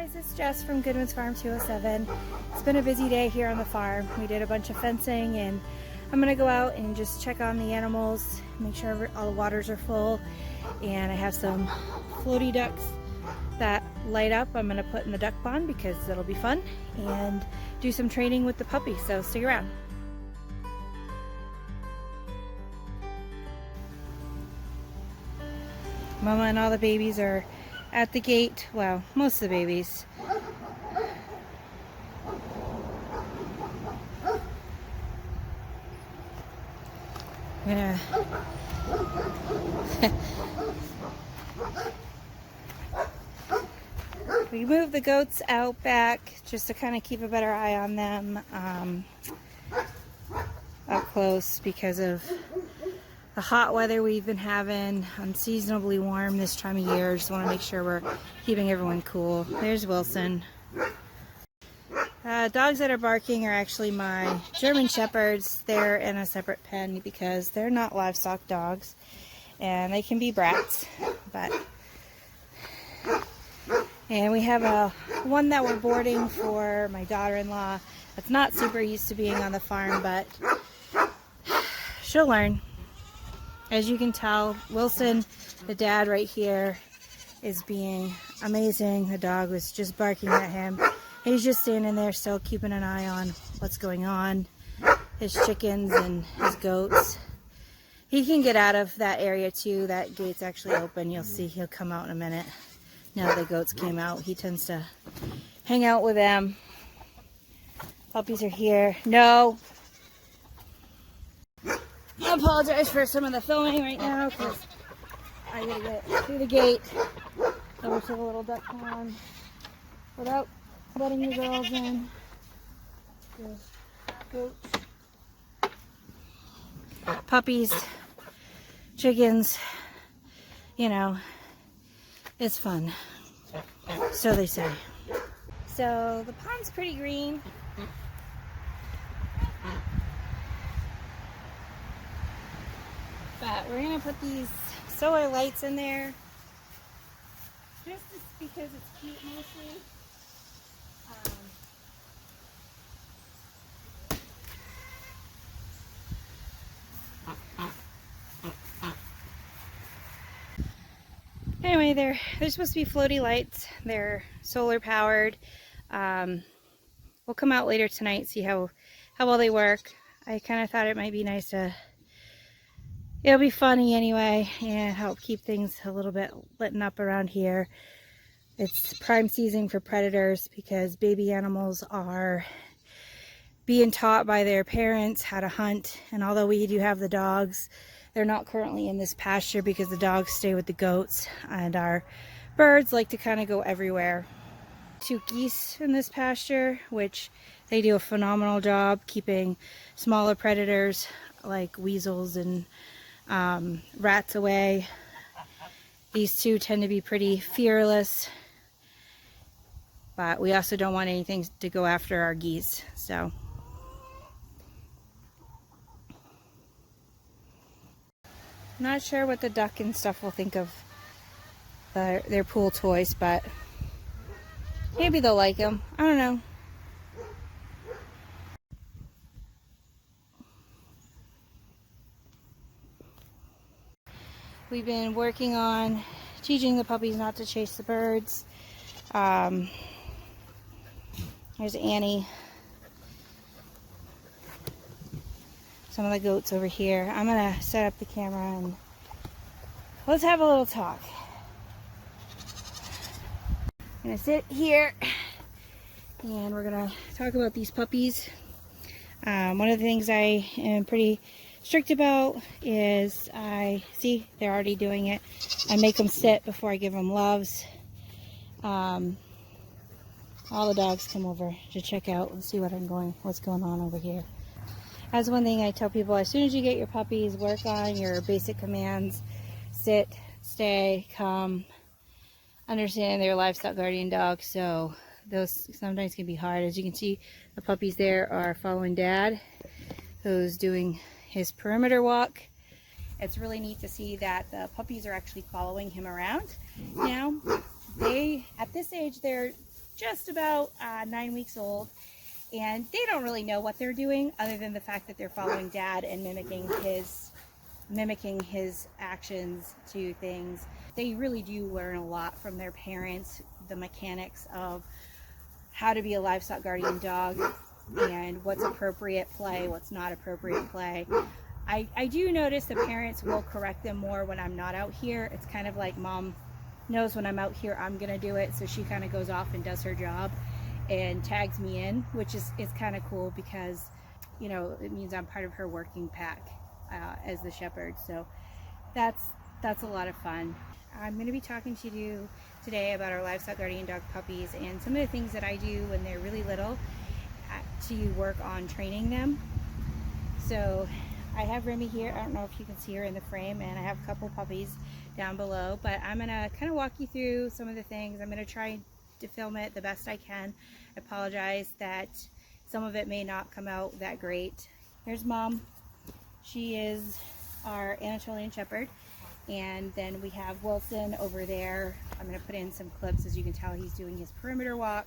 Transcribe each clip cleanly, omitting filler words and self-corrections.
Guys, it's Jess from Goodwin's Farm 207. It's been a busy day here on the farm. We did a bunch of fencing and I'm gonna go out and just check on the animals, make sure all the waters are full, and I have some floaty ducks that light up I'm gonna put in the duck pond because it'll be fun, and do some training with the puppies, so stick around. Mama and all the babies are at the gate. Well, most of the babies. I'm gonna we moved the goats out back just to kind of keep a better eye on them up close because of the hot weather we've been having. Unseasonably warm this time of year. Just want to make sure we're keeping everyone cool. There's Wilson. Dogs that are barking are actually my German Shepherds. They're in a separate pen because they're not livestock dogs and they can be brats. And we have one that we're boarding for my daughter-in-law that's not super used to being on the farm, but she'll learn. As you can tell, Wilson, the dad right here, is being amazing. The dog was just barking at him. He's just standing there still keeping an eye on what's going on. His chickens and his goats. He can get out of that area too. That gate's actually open. You'll see he'll come out in a minute. Now the goats came out. He tends to hang out with them. Puppies are here. No! I apologize for some of the filming right now because I gotta get through the gate over to the little duck pond without letting the girls in. Goats, puppies, chickens, you know, it's fun. So they say. So the pond's pretty green. But we're going to put these solar lights in there just because it's cute mostly. Anyway, they're supposed to be floaty lights. They're solar powered. We'll come out later tonight, see how well they work. I kind of thought it might be nice to... It'll be funny anyway, and help keep things a little bit lit up around here. It's prime season for predators because baby animals are being taught by their parents how to hunt. And although we do have the dogs, they're not currently in this pasture because the dogs stay with the goats. And our birds like to kind of go everywhere. 2 geese in this pasture, which they do a phenomenal job keeping smaller predators like weasels and rats away. These 2 tend to be pretty fearless, but we also don't want anything to go after our geese. So I'm not sure what the duck and stuff will think of their pool toys, but maybe they'll like them. I don't know. We've been working on teaching the puppies not to chase the birds. There's Annie. Some of the goats over here. I'm going to set up the camera and let's have a little talk. I'm going to sit here and we're going to talk about these puppies. One of the things I am pretty strict about is see they're already doing it. I make them sit before I give them loves. All the dogs come over to check out and see what's going on over here. That's one thing I tell people: as soon as you get your puppies, work on your basic commands. Sit, stay, come. Understand they're livestock guardian dogs, so those sometimes can be hard. As you can see, the puppies there are following Dad, who's doing his perimeter walk. It's really neat to see that the puppies are actually following him around now. At this age, they're just about 9 weeks old, and they don't really know what they're doing other than the fact that they're following Dad and mimicking his actions to things. They really do learn a lot from their parents, the mechanics of how to be a livestock guardian dog and what's appropriate play, what's not appropriate play. I do notice the parents will correct them more when I'm not out here. It's kind of like Mom knows when I'm out here I'm gonna do it, so she kind of goes off and does her job and tags me in, which is kind of cool because, you know, it means I'm part of her working pack as the shepherd. So that's a lot of fun. I'm going to be talking to you today about our livestock guardian dog puppies and some of the things that I do when they're really little to work on training them. So I have Remy here. I don't know if you can see her in the frame, and I have a couple puppies down below, but I'm going to kind of walk you through some of the things. I'm going to try to film it the best I can. I apologize that some of it may not come out that great. Here's Mom. She is our Anatolian Shepherd. And then we have Wilson over there. I'm going to put in some clips. As you can tell, he's doing his perimeter walk.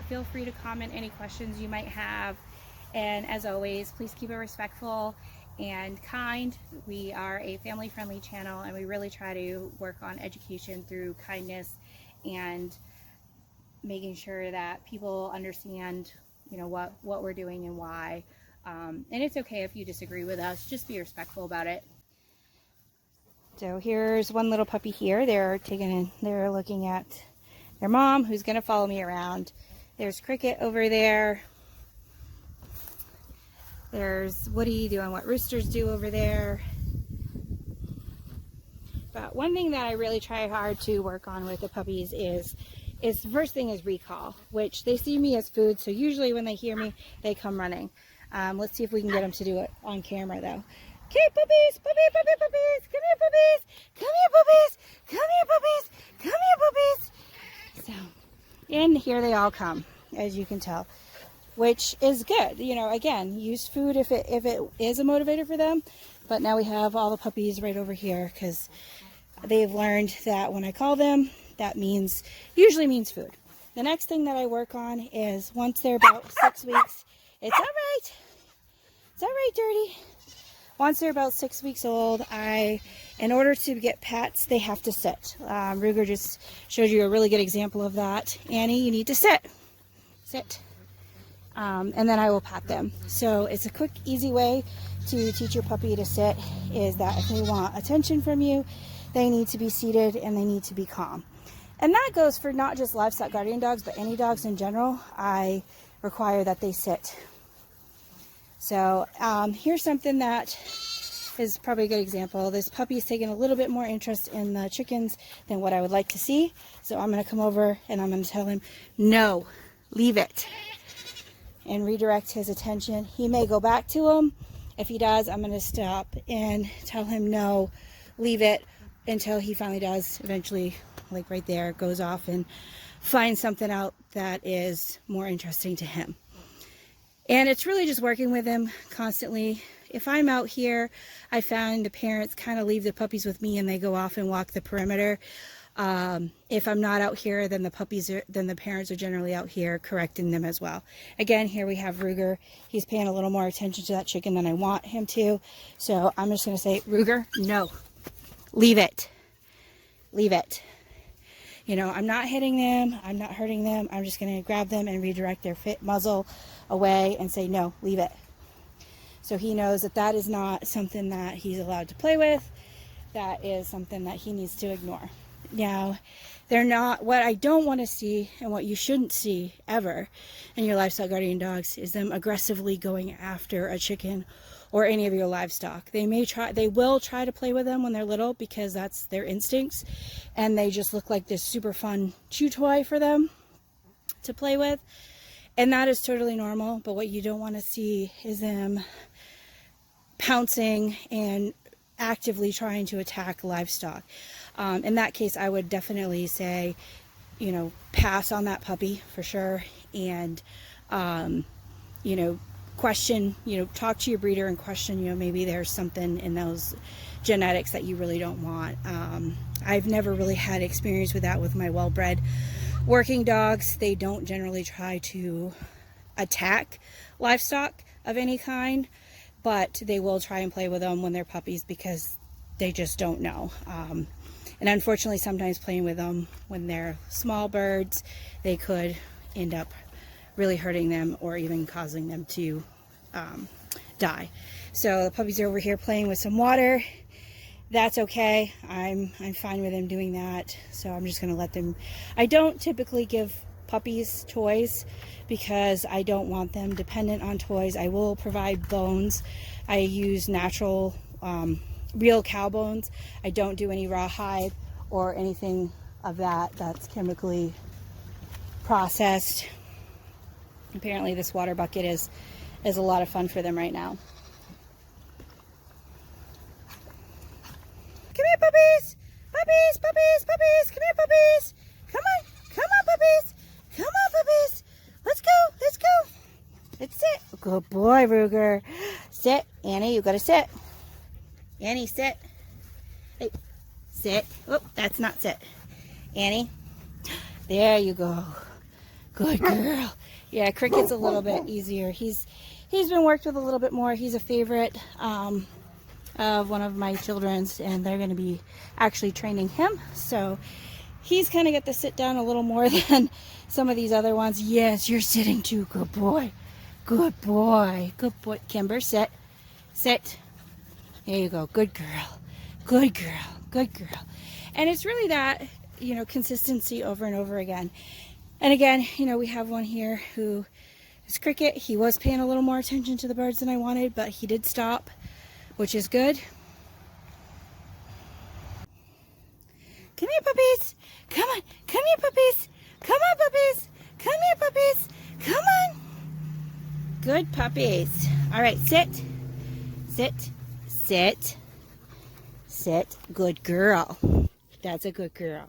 Feel free to comment any questions you might have. And as always, please keep it respectful and kind. We are a family-friendly channel, and we really try to work on education through kindness and making sure that people understand, you know, what we're doing and why. And it's okay if you disagree with us. Just be respectful about it. So here's one little puppy here. They're looking at their mom, who's going to follow me around. There's Cricket over there. There's Woody doing what roosters do over there. But one thing that I really try hard to work on with the puppies is the first thing is recall, which they see me as food. So usually when they hear me, they come running. Let's see if we can get them to do it on camera though. Okay, puppies, puppies, come here, puppies, come here, puppies, come here, puppies, come here, puppies. So, and here they all come, as you can tell, which is good. You know, again, use food if it is a motivator for them. But now we have all the puppies right over here because they've learned that when I call them, that usually means food. The next thing that I work on is once they're about 6 weeks. It's all right, Dirty. Once they're about 6 weeks old, in order to get pets, they have to sit. Ruger just showed you a really good example of that. Annie, you need to sit. Sit. And then I will pat them. So it's a quick, easy way to teach your puppy to sit is that if they want attention from you, they need to be seated and they need to be calm. And that goes for not just livestock guardian dogs, but any dogs in general. I require that they sit. So here's something that is probably a good example. This puppy is taking a little bit more interest in the chickens than what I would like to see. So I'm going to come over and I'm going to tell him, no, leave it, and redirect his attention. He may go back to them. If he does, I'm going to stop and tell him, no, leave it, until he finally does. Eventually, like right there, goes off and finds something out that is more interesting to him. And it's really just working with him constantly. If I'm out here, I found the parents kind of leave the puppies with me and they go off and walk the perimeter. If I'm not out here, then the parents are generally out here correcting them as well. Again, here we have Ruger. He's paying a little more attention to that chicken than I want him to. So I'm just going to say, Ruger, no, leave it. Leave it. You know, I'm not hitting them. I'm not hurting them. I'm just going to grab them and redirect their muzzle away and say, no, leave it. So he knows that that is not something that he's allowed to play with. That is something that he needs to ignore. Now, they're not, what I don't want to see and what you shouldn't see ever in your livestock guardian dogs is them aggressively going after a chicken or any of your livestock. They will try to play with them when they're little because that's their instincts, and they just look like this super fun chew toy for them to play with. And that is totally normal, but what you don't want to see is them pouncing and actively trying to attack livestock. In that case, I would definitely say, you know, pass on that puppy for sure, and you know, question, you know, talk to your breeder and question, you know, maybe there's something in those genetics that you really don't want. I've never really had experience with that with my well-bred working dogs, they don't generally try to attack livestock of any kind, but they will try and play with them when they're puppies because they just don't know. And unfortunately, sometimes playing with them when they're small birds, they could end up really hurting them or even causing them to die. So the puppies are over here playing with some water. That's okay. I'm fine with them doing that. So I'm just going to let them. I don't typically give puppies toys because I don't want them dependent on toys. I will provide bones. I use natural, real cow bones. I don't do any rawhide or anything of that that's chemically processed. Apparently this water bucket is a lot of fun for them right now. Come here, puppies! Puppies, puppies, puppies! Come here, puppies! Come on, puppies! Come on, puppies! Let's go, let's go! Let's sit. Good boy, Ruger. Sit, Annie, you gotta sit. Annie, sit. Hey, sit. Oh, that's not sit. Annie, there you go. Good girl. Yeah, Cricket's a little bit easier. He's been worked with a little bit more. He's a favorite of one of my children's, and they're going to be actually training him. So he's kind of got to sit down a little more than some of these other ones. Yes, you're sitting too. Good boy. Good boy. Good boy. Kimber, sit. Sit. There you go. Good girl. Good girl. Good girl. And it's really that, you know, consistency over and over again. And again, you know, we have one here who is Cricket. He was paying a little more attention to the birds than I wanted, but he did stop, which is good. Come here, puppies. Come on. Come here, puppies. Come on, puppies. Come here, puppies. Come on. Good puppies. All right, sit. Sit. Sit. Sit. Good girl. That's a good girl.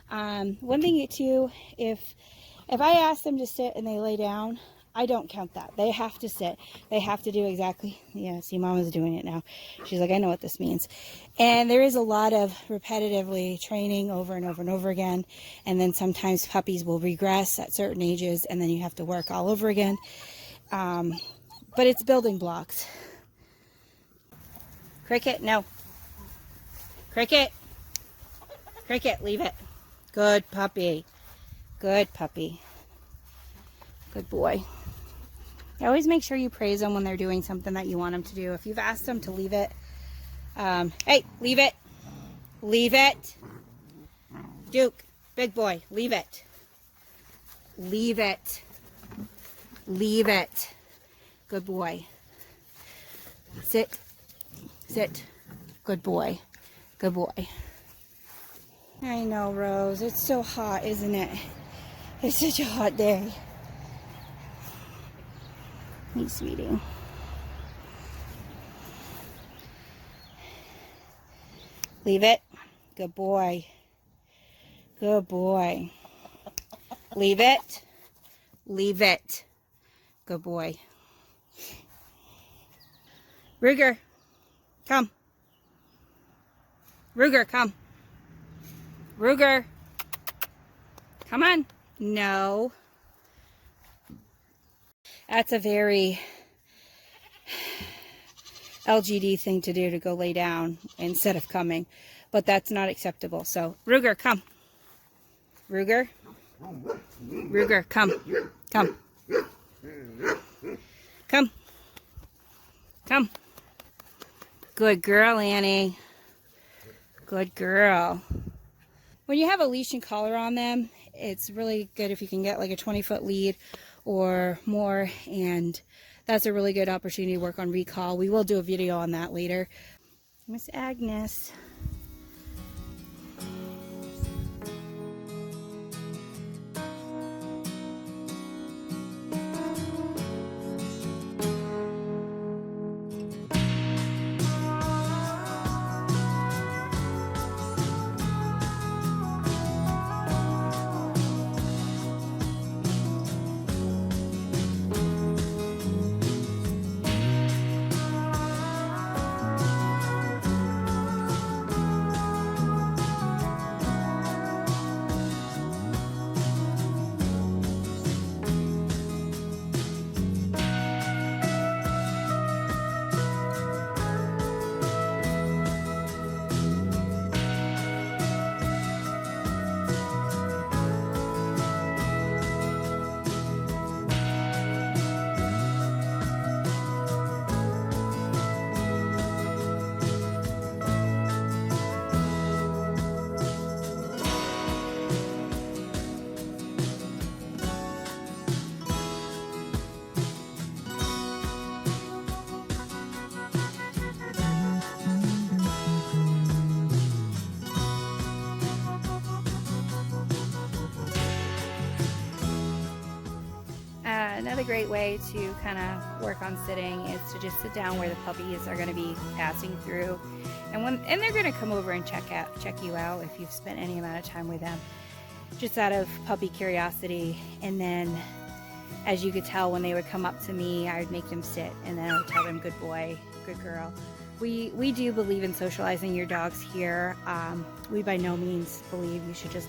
One thing too, if I ask them to sit and they lay down, I don't count that. They have to sit. They have to do exactly. Yeah, see, Mama's doing it now. She's like, I know what this means. And there is a lot of repetitively training over and over and over again. And then sometimes puppies will regress at certain ages, and then you have to work all over again. But it's building blocks. Cricket, no. Cricket. Cricket, leave it. Good puppy. Good puppy. Good boy. Always make sure you praise them when they're doing something that you want them to do. If you've asked them to leave it, hey, leave it. Leave it. Duke, big boy, leave it. Leave it. Leave it. Good boy. Sit. Sit. Good boy. Good boy. I know, Rose. It's so hot, isn't it? It's such a hot day. Hey, sweetie. Leave it. Good boy. Good boy. Leave it. Leave it. Good boy. Ruger, come. Ruger, come. Ruger, come on. No. That's a very LGD thing to do, to go lay down instead of coming. But that's not acceptable. So, Ruger, come. Ruger. Ruger, come. Come. Come. Come. Good girl, Annie. Good girl. When you have a leash and collar on them, it's really good if you can get like a 20-foot lead or more, and that's a really good opportunity to work on recall. We will do a video on that later. Miss Agnes. Another great way to kind of work on sitting is to just sit down where the puppies are going to be passing through, and they're going to come over and check you out if you've spent any amount of time with them, just out of puppy curiosity. And then, as you could tell, when they would come up to me, I would make them sit, and then I would tell them, good boy, good girl. We do believe in socializing your dogs here. We by no means believe you should just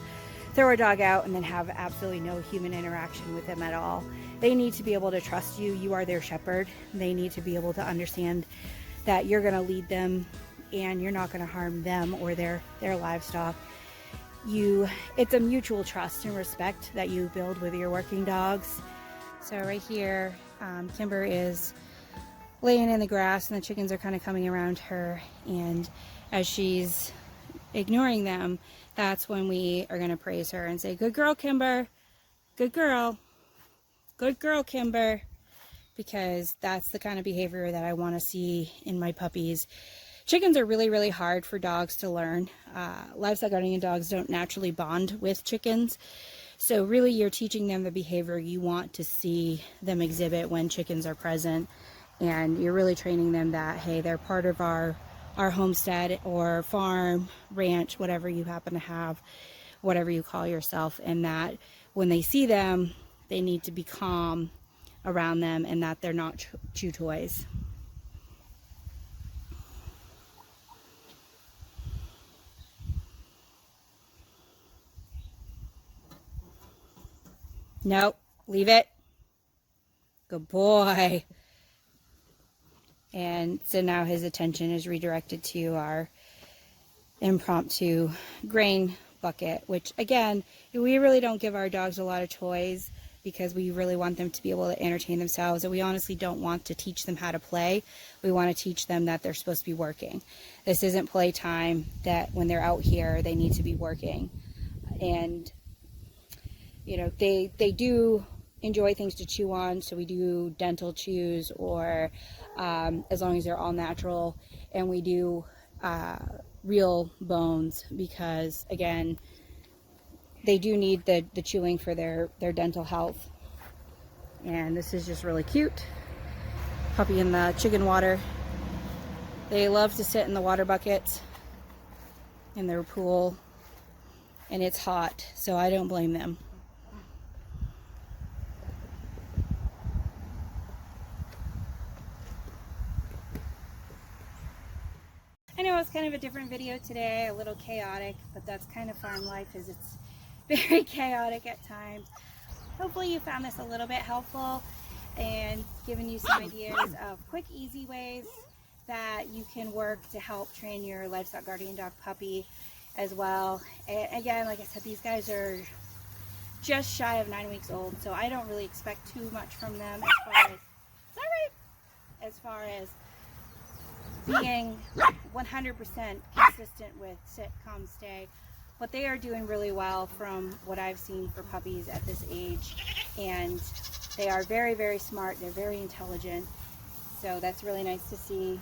throw a dog out and then have absolutely no human interaction with them at all. They need to be able to trust you. You are their shepherd. They need to be able to understand that you're going to lead them and you're not going to harm them or their livestock. It's a mutual trust and respect that you build with your working dogs. So right here, Kimber is laying in the grass and the chickens are kind of coming around her, and as she's ignoring them, that's when we are going to praise her and say, good girl, Kimber, good girl, Kimber, because that's the kind of behavior that I want to see in my puppies. Chickens are really, really hard for dogs to learn. Livestock guardian dogs don't naturally bond with chickens, so really you're teaching them the behavior you want to see them exhibit when chickens are present. And you're really training them that, hey, they're part of our homestead or farm, ranch, whatever you happen to have, whatever you call yourself, and that when they see them, they need to be calm around them and that they're not chew toys. Nope, leave it. Good boy. And so now his attention is redirected to our impromptu grain bucket, which again, we really don't give our dogs a lot of toys because we really want them to be able to entertain themselves, and we honestly don't want to teach them how to play. We want to teach them that they're supposed to be working. This isn't playtime, that when they're out here they need to be working. And you know, they do enjoy things to chew on, so we do dental chews, or as long as they're all natural, and we do real bones, because again, they do need the chewing for their dental health. And this is just really cute. Puppy in the chicken water. They love to sit in the water bucket in their pool, and it's hot, so I don't blame them. I know it's kind of a different video today, a little chaotic, but that's kind of farm life, is it's very chaotic at times. Hopefully you found this a little bit helpful and given you some ideas of quick, easy ways that you can work to help train your livestock guardian dog puppy as well. And again, like I said, these guys are just shy of 9 weeks old, so I don't really expect too much from them as far as being 100% consistent with sit, calm, stay. But they are doing really well from what I've seen for puppies at this age, and they are very, very smart. They're very intelligent, so that's really nice to see.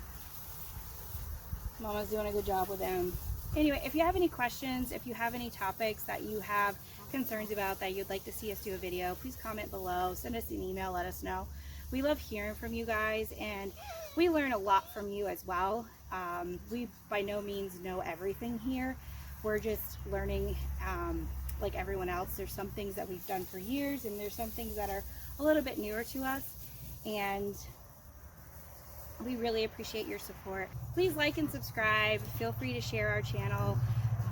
Mama's doing a good job with them. Anyway, if you have any questions, if you have any topics that you have concerns about that you'd like to see us do a video, please comment below, send us an email, let us know. We love hearing from you guys, and we learn a lot from you as well. We by no means know everything here. We're just learning like everyone else. There's some things that we've done for years, and there's some things that are a little bit newer to us, and we really appreciate your support. Please like and subscribe. Feel free to share our channel.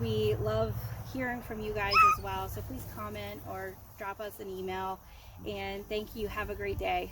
We love hearing from you guys as well, so please comment or drop us an email. And thank you. Have a great day.